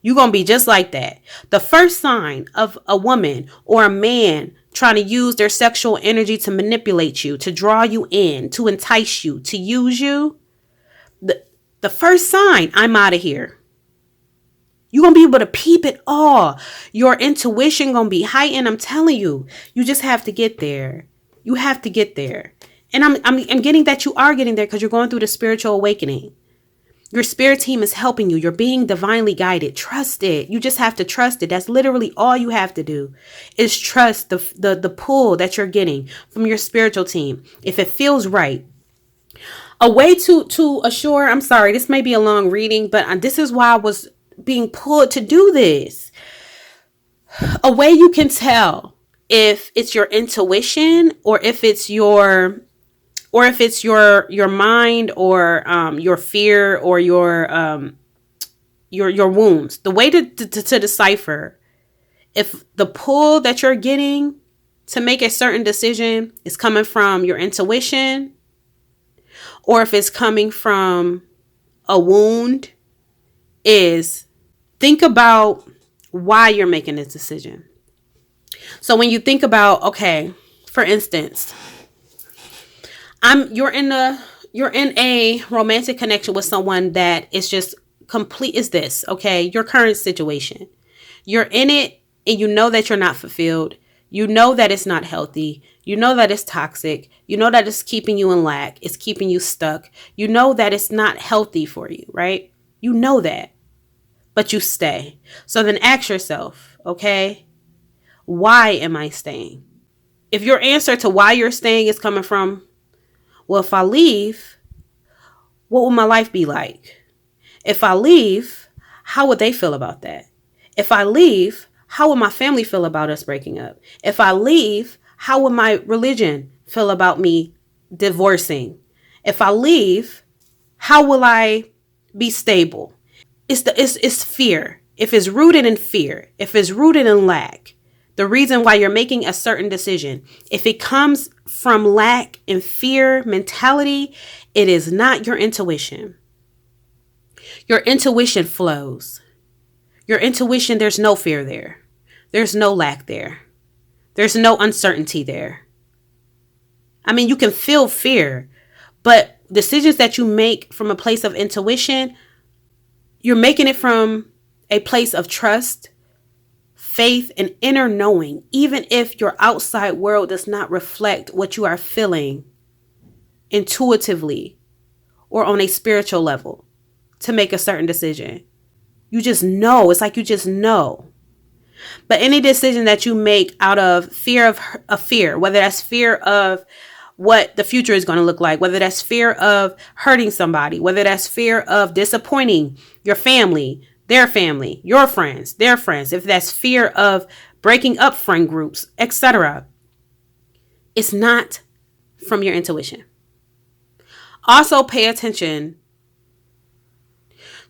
S1: You're going to be just like that. The first sign of a woman or a man trying to use their sexual energy to manipulate you, to draw you in, to entice you, to use you, the first sign, I'm out of here. You're going to be able to peep it all. Your intuition going to be heightened. I'm telling you, you just have to get there. You have to get there. And I'm getting that you are getting there because you're going through the spiritual awakening. Your spirit team is helping you. You're being divinely guided. Trust it. You just have to trust it. That's literally all you have to do is trust the pull that you're getting from your spiritual team. If it feels right. A way to assure, I'm sorry, this may be a long reading, but this is why I was being pulled to do this. A way you can tell if it's your intuition or if it's your mind or your fear or your wounds. The way to decipher if the pull that you're getting to make a certain decision is coming from your intuition or if it's coming from a wound is think about why you're making this decision. So when you think about, okay, for instance, you're in a romantic connection with someone that is just complete is this, okay? Your current situation. You're in it and you know that you're not fulfilled. You know that it's not healthy. You know that it's toxic. You know that it's keeping you in lack. It's keeping you stuck. You know that it's not healthy for you, right? You know that, but you stay. So then ask yourself, okay, why am I staying? If your answer to why you're staying is coming from, well, if I leave, what will my life be like? If I leave, how would they feel about that? If I leave, how will my family feel about us breaking up? If I leave, how will my religion feel about me divorcing? If I leave, how will I be stable? It's fear. If it's rooted in fear, if it's rooted in lack, the reason why you're making a certain decision, if it comes from lack and fear mentality, it is not your intuition. Your intuition flows. Your intuition, there's no fear there. There's no lack there. There's no uncertainty there. I mean, you can feel fear, but decisions that you make from a place of intuition, you're making it from a place of trust, faith, and inner knowing, even if your outside world does not reflect what you are feeling intuitively or on a spiritual level to make a certain decision. You just know. It's like you just know. But any decision that you make out of fear of fear, whether that's fear of what the future is going to look like, whether that's fear of hurting somebody, whether that's fear of disappointing your family, their family, your friends, their friends, if that's fear of breaking up friend groups, etc., it's not from your intuition. Also, pay attention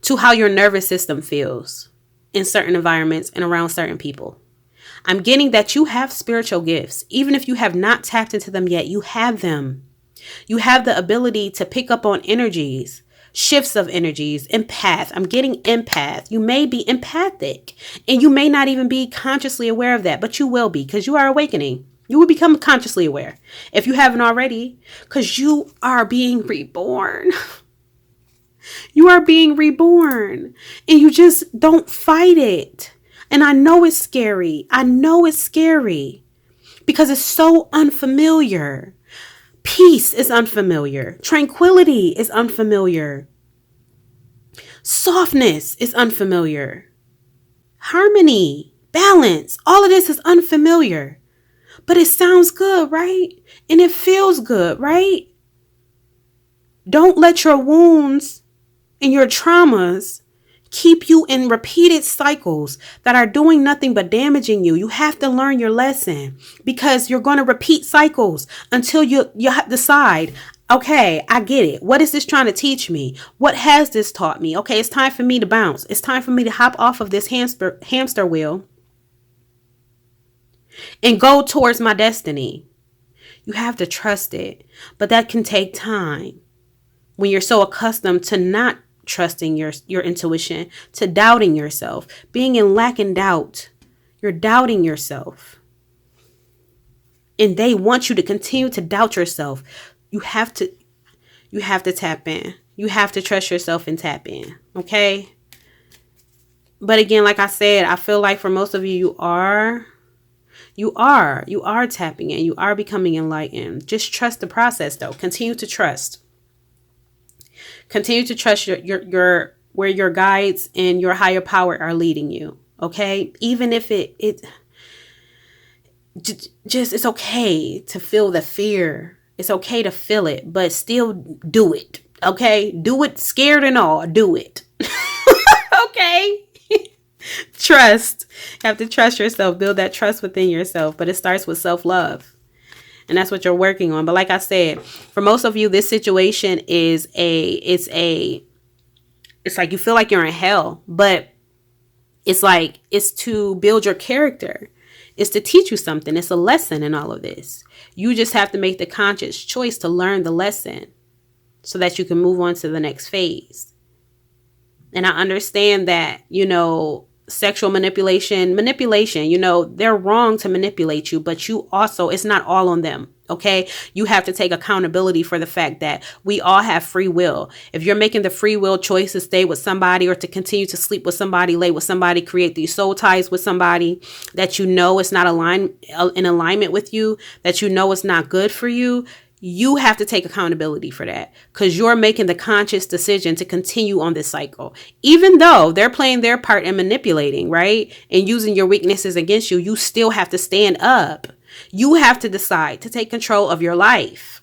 S1: to how your nervous system feels in certain environments and around certain people. I'm getting that you have spiritual gifts. Even if you have not tapped into them yet, you have them. You have the ability to pick up on energies, shifts of energies, empath. I'm getting empath. You may be empathic and you may not even be consciously aware of that, but you will be because you are awakening. You will become consciously aware if you haven't already, because you are being reborn. You are being reborn and you just don't fight it. And I know it's scary. I know it's scary because it's so unfamiliar. Peace is unfamiliar. Tranquility is unfamiliar. Softness is unfamiliar. Harmony, balance, all of this is unfamiliar. But it sounds good, right? And it feels good, right? Don't let your wounds and your traumas keep you in repeated cycles that are doing nothing but damaging you. You have to learn your lesson because you're going to repeat cycles until you decide, okay, I get it. What is this trying to teach me? What has this taught me? Okay, it's time for me to bounce. It's time for me to hop off of this hamster wheel and go towards my destiny. You have to trust it, but that can take time when you're so accustomed to not trusting your intuition, to doubting yourself, being in lack and doubt. You're doubting yourself. And they want you to continue to doubt yourself. You have to tap in. You have to trust yourself and tap in. Okay? But again, like I said, I feel like for most of you, you are tapping in. You are becoming enlightened. Just trust the process though. Continue to trust. Continue to trust your where your guides and your higher power are leading you. Okay, even if it just, it's okay to feel the fear. It's okay to feel it, but still do it. Okay, do it, scared and all. Do it. Okay. Trust. You have to trust yourself. Build that trust within yourself. But it starts with self-love. And that's what you're working on. But like I said, for most of you, this situation is it's like you feel like you're in hell. But it's like, it's to build your character. It's to teach you something. It's a lesson in all of this. You just have to make the conscious choice to learn the lesson so that you can move on to the next phase. And I understand that, sexual manipulation, they're wrong to manipulate you, but you also, it's not all on them. Okay. You have to take accountability for the fact that we all have free will. If you're making the free will choice to stay with somebody or to continue to sleep with somebody, lay with somebody, create these soul ties with somebody that it's not in alignment with you, that it's not good for you, you have to take accountability for that, because you're making the conscious decision to continue on this cycle. Even though they're playing their part in manipulating, right? And using your weaknesses against you, you still have to stand up. You have to decide to take control of your life.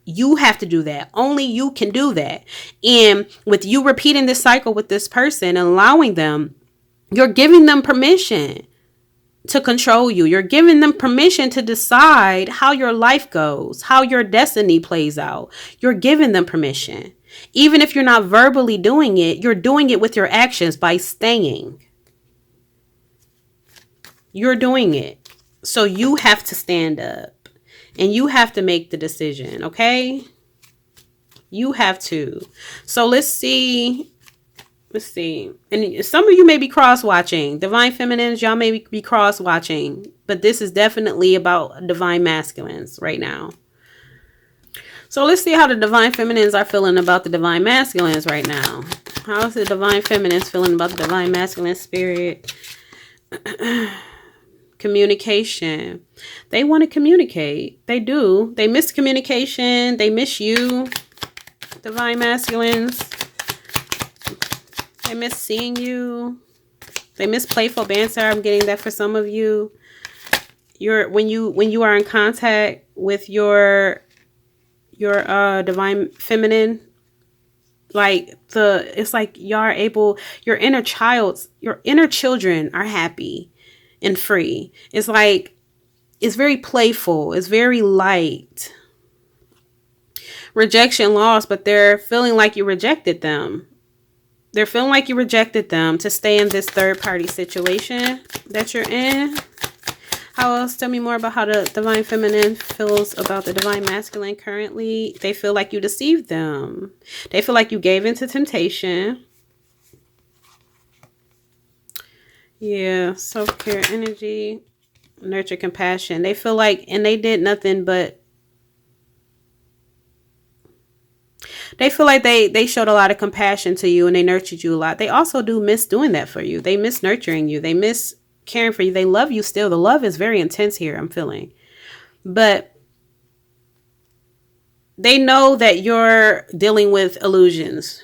S1: You have to do that. Only you can do that. And with you repeating this cycle with this person and allowing them, you're giving them permission to control you. You're giving them permission to decide how your life goes, how your destiny plays out. You're giving them permission. Even if you're not verbally doing it, you're doing it with your actions by staying. You're doing it. So you have to stand up and you have to make the decision, okay? You have to. So let's see. And some of you may be cross-watching. Divine Feminines, y'all may be cross-watching. But this is definitely about Divine Masculines right now. So let's see how the Divine Feminines are feeling about the Divine Masculines right now. How is the Divine Feminines feeling about the Divine Masculine spirit? Communication. They want to communicate. They do. They miss communication. They miss you, Divine Masculines. They miss seeing you. They miss playful banter. I'm getting that for some of you. When you are in contact with your Divine Feminine, it's like your inner children are happy and free. It's like, it's very playful. It's very light. Rejection, loss, but they're feeling like you rejected them. They're feeling like you rejected them to stay in this third party situation that you're in. How else? Tell me more about how the Divine Feminine feels about the Divine Masculine currently. They feel like you deceived them. They feel like you gave into temptation. Yeah, self-care energy, nurture, compassion. They feel like, and they did nothing but, they feel like they showed a lot of compassion to you and they nurtured you a lot. They also do miss doing that for you. They miss nurturing you. They miss caring for you. They love you still. The love is very intense here, I'm feeling. But they know that you're dealing with illusions.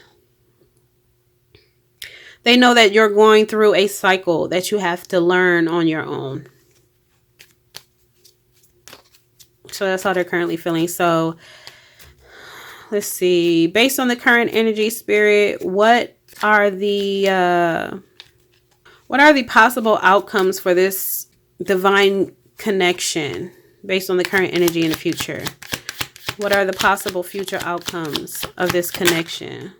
S1: They know that you're going through a cycle that you have to learn on your own. So that's how they're currently feeling. So let's see. Based on the current energy, spirit, what are the possible outcomes for this divine connection based on the current energy in the future? What are the possible future outcomes of this connection?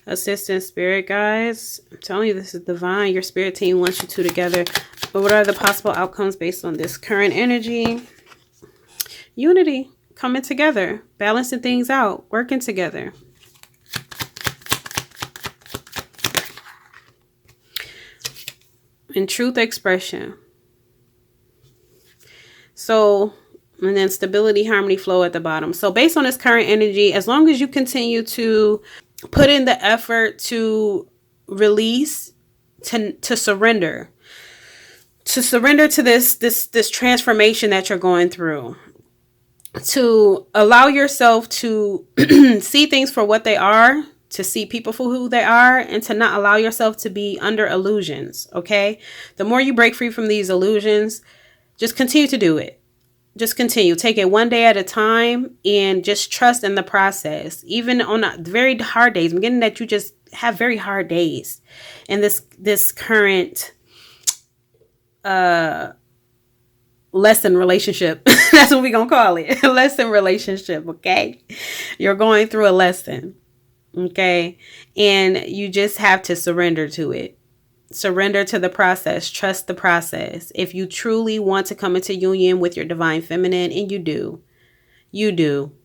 S1: Assistant spirit guides, I'm telling you, this is divine. Your spirit team wants you two together. But what are the possible outcomes based on this current energy? Unity, coming together, balancing things out, working together. And truth expression. So, and then stability, harmony, flow at the bottom. So based on this current energy, as long as you continue to put in the effort to release, to surrender to this transformation that you're going through, to allow yourself to see things for what they are, to see people for who they are, and to not allow yourself to be under illusions. Okay. The more you break free from these illusions, just continue to do it. Just continue. Take it one day at a time and just trust in the process. Even on very hard days. I'm getting that you just have very hard days in this current lesson relationship. That's what we're going to call it. Lesson relationship. Okay. You're going through a lesson. Okay. And you just have to surrender to it. Surrender to the process. Trust the process. If you truly want to come into union with your divine feminine, and you do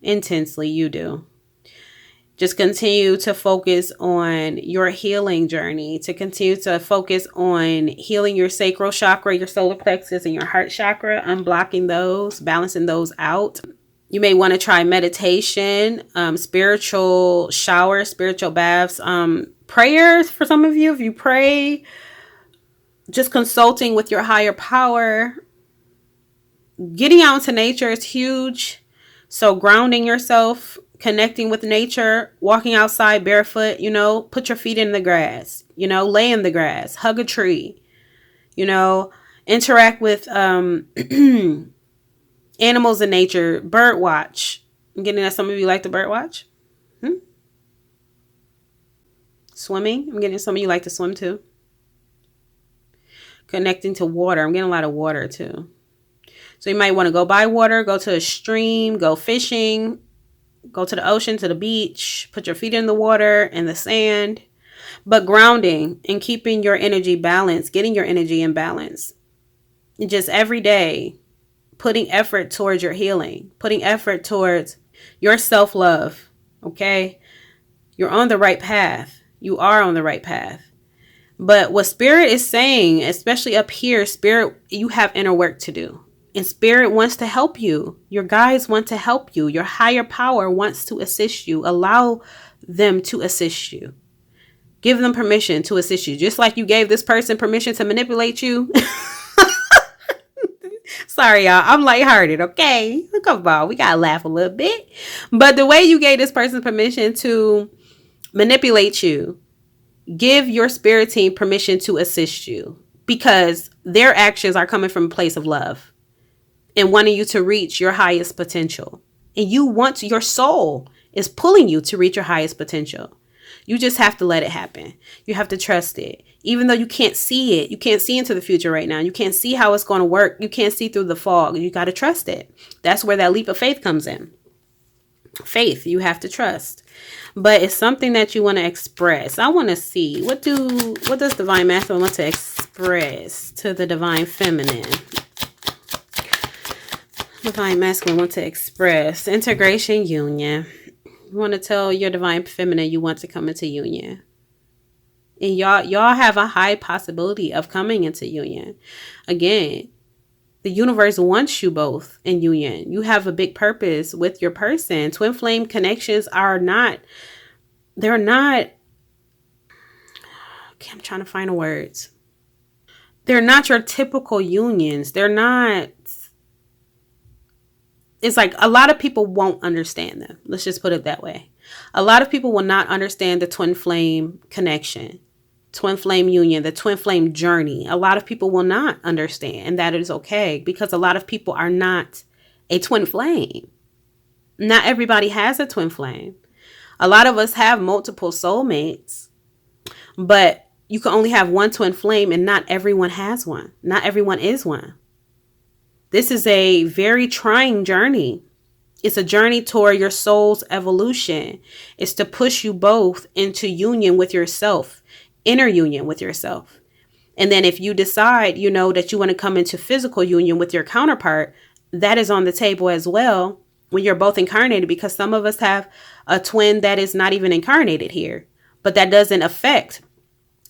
S1: intensely, you do. Just continue to focus on your healing journey, to continue to focus on healing your sacral chakra, your solar plexus, and your heart chakra, unblocking those, balancing those out. You may want to try meditation, spiritual showers, spiritual baths, prayers for some of you. If you pray, just consulting with your higher power. Getting out into nature is huge. So grounding yourself, connecting with nature, walking outside barefoot, put your feet in the grass, lay in the grass, hug a tree, interact with animals in nature, bird watch. I'm getting that some of you like to bird watch. Swimming. I'm getting some of you like to swim too. Connecting to water. I'm getting a lot of water too. So you might want to go by water, go to a stream, go fishing, go to the ocean, to the beach, put your feet in the water and the sand, but grounding and keeping your energy balanced, getting your energy in balance. And just every day, putting effort towards your healing, putting effort towards your self-love. Okay. You're on the right path. You are on the right path. But what Spirit is saying, especially up here, Spirit, you have inner work to do. And Spirit wants to help you. Your guides want to help you. Your higher power wants to assist you. Allow them to assist you. Give them permission to assist you. Just like you gave this person permission to manipulate you. Sorry, y'all. I'm lighthearted, okay? Come on. We got to laugh a little bit. But the way you gave this person permission to manipulate you, give your spirit team permission to assist you, because their actions are coming from a place of love and wanting you to reach your highest potential. And your soul is pulling you to reach your highest potential. You just have to let it happen. You have to trust it. Even though you can't see it, you can't see into the future right now. You can't see how it's going to work. You can't see through the fog. You got to trust it. That's where that leap of faith comes in. Faith, you have to trust. But it's something that you want to express. I want to see, what does Divine Masculine want to express to the Divine Feminine? Divine Masculine want to express integration, union. You want to tell your Divine Feminine you want to come into union. And y'all have a high possibility of coming into union. Again, the universe wants you both in union. You have a big purpose with your person. Twin flame connections are not, they're not, okay, I'm trying to find the words. They're not your typical unions. They're not, it's like a lot of people won't understand them. Let's just put it that way. A lot of people will not understand the twin flame connection, twin flame union, the twin flame journey. A lot of people will not understand, and that is okay, because a lot of people are not a twin flame. Not everybody has a twin flame. A lot of us have multiple soulmates, but you can only have one twin flame, and not everyone has one. Not everyone is one. This is a very trying journey. It's a journey toward your soul's evolution. It's to push you both into union with yourself, inner union with yourself. And then if you decide, that you want to come into physical union with your counterpart, that is on the table as well when you're both incarnated, because some of us have a twin that is not even incarnated here, but that doesn't affect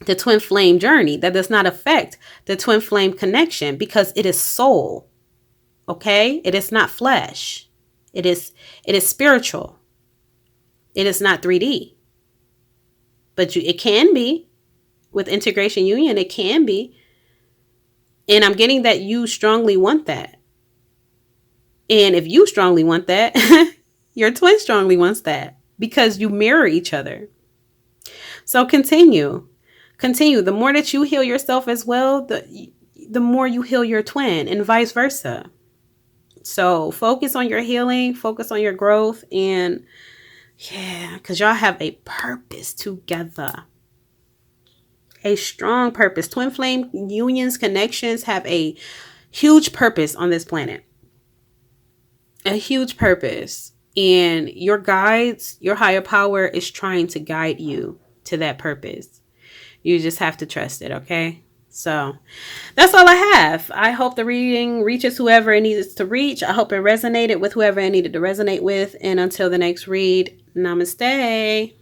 S1: the twin flame journey. That does not affect the twin flame connection, because it is soul. Okay? It is not flesh. It is spiritual. It is not 3D. But it can be. With integration union, it can be. And I'm getting that you strongly want that. And if you strongly want that, your twin strongly wants that because you mirror each other. So continue. The more that you heal yourself as well, the more you heal your twin, and vice versa. So focus on your healing, focus on your growth, and yeah, because y'all have a purpose together. A strong purpose. Twin flame unions, connections have a huge purpose on this planet. A huge purpose. And your guides, your higher power is trying to guide you to that purpose. You just have to trust it, okay? So that's all I have. I hope the reading reaches whoever it needs to reach. I hope it resonated with whoever it needed to resonate with. And until the next read, namaste.